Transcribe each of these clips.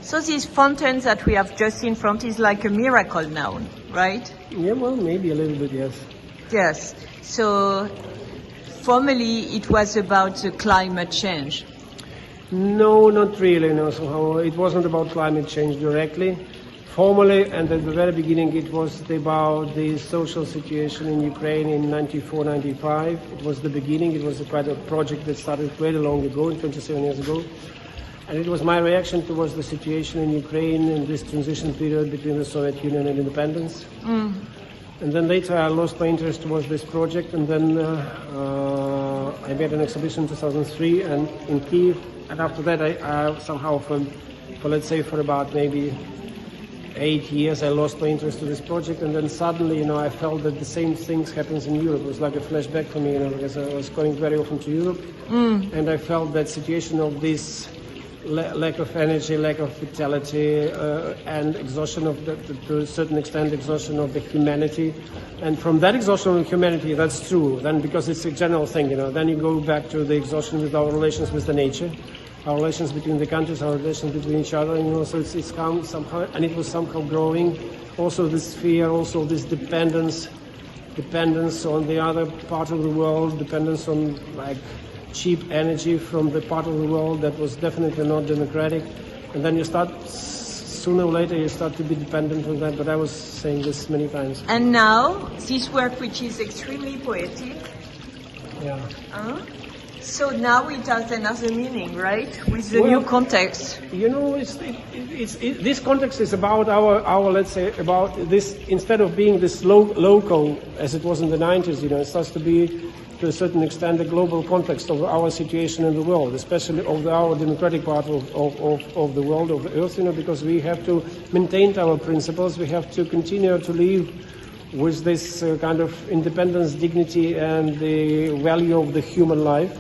So this fountain that we have just in front is like a miracle now, right? Yeah, well, maybe a little bit, yes. Yes. So formerly it was about the climate change. No, not really. No, somehow it wasn't about climate change directly. Formally, and at the very beginning, it was about the social situation in Ukraine in 94-95. It was the beginning. It was quite a project that started very long ago, 27 years ago. And it was my reaction towards the situation in Ukraine in this transition period between the Soviet Union and independence. And then later I lost my interest towards this project, and then I made an exhibition in 2003 and in Kyiv. And after that, I somehow, for about maybe 8 years, I lost my interest to this project. And then suddenly, I felt that the same things happens in Europe. It was like a flashback for me, because I was going very often to Europe, and I felt that situation of this lack of energy, lack of vitality, and exhaustion to a certain extent, exhaustion of the humanity. And from that exhaustion of humanity, that's true. Then, because it's a general thing, then you go back to the exhaustion with our relations with the nature, our relations between the countries, our relations between each other. So it's come somehow, and it was somehow growing. Also this fear, also this dependence on the other part of the world, dependence on cheap energy from the part of the world that was definitely not democratic. And then sooner or later you start to be dependent on that, but I was saying this many times. And now, this work, which is extremely poetic, yeah. So now it has another meaning, right? With the new context. This context is about our let's say, about this, instead of being this local as it was in the 90s, it starts to be, to a certain extent, the global context of our situation in the world, especially of our democratic part of the world, of the earth, because we have to maintain our principles, we have to continue to live with this kind of independence, dignity, and the value of the human life.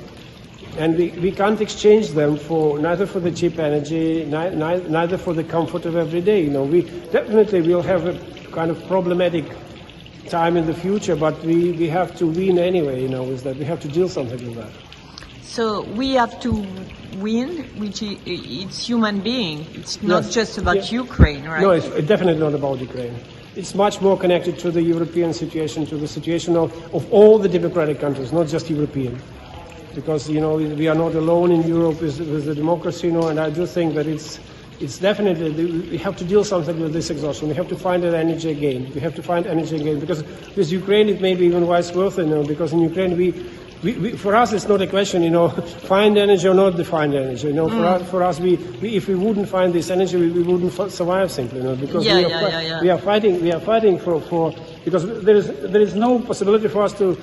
And we can't exchange them neither for the cheap energy, neither for the comfort of every day. We definitely will have a kind of problematic time in the future, but we have to win anyway, with that. We have to deal something with that. So we have to win, which it's human being. It's not just about Ukraine, right? No, it's definitely not about Ukraine. It's much more connected to the European situation, to the situation of all the democratic countries, not just European. Because, we are not alone in Europe with the democracy, and I do think that it's definitely, we have to deal something with this exhaustion. We have to find that energy again. We have to find energy again, because with Ukraine it may be even vice versa, because in Ukraine we for us it's not a question, find energy or not defined energy. For us, if we wouldn't find this energy, we wouldn't survive simply, because we are fighting for because there is no possibility for us to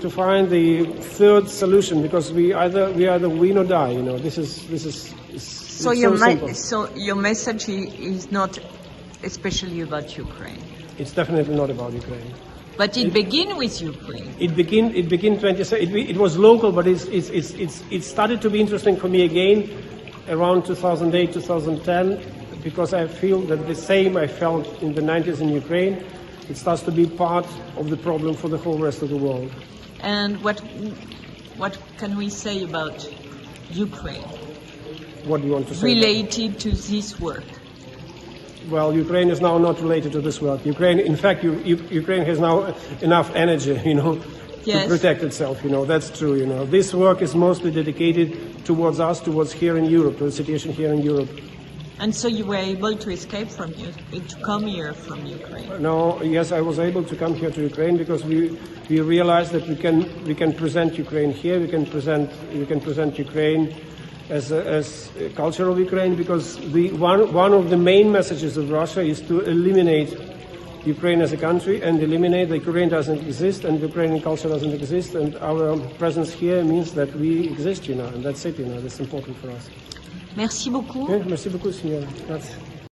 find the third solution, because we either win or die. This is. So your message is not especially about Ukraine. It's definitely not about Ukraine. But it began with Ukraine. It began it was local, but it started to be interesting for me again around 2008, 2010, because I feel that the same I felt in the 90s in Ukraine. It starts to be part of the problem for the whole rest of the world. And what can we say about Ukraine? What do you want to say? Related to this work? Well, Ukraine is now not related to this work. Ukraine, in fact, Ukraine has now enough energy, to protect itself. That's true. This work is mostly dedicated towards us, towards here in Europe, to the situation here in Europe. And so you were able to escape to come here from Ukraine? No, yes, I was able to come here to Ukraine because we realized that we can present Ukraine here. We can present Ukraine as a culture of Ukraine, because one of the main messages of Russia is to eliminate Ukraine as a country and eliminate that Ukraine doesn't exist and Ukrainian culture doesn't exist, and our presence here means that we exist, and that's it, that's important for us. Merci beaucoup. Merci beaucoup, signora. Grazie.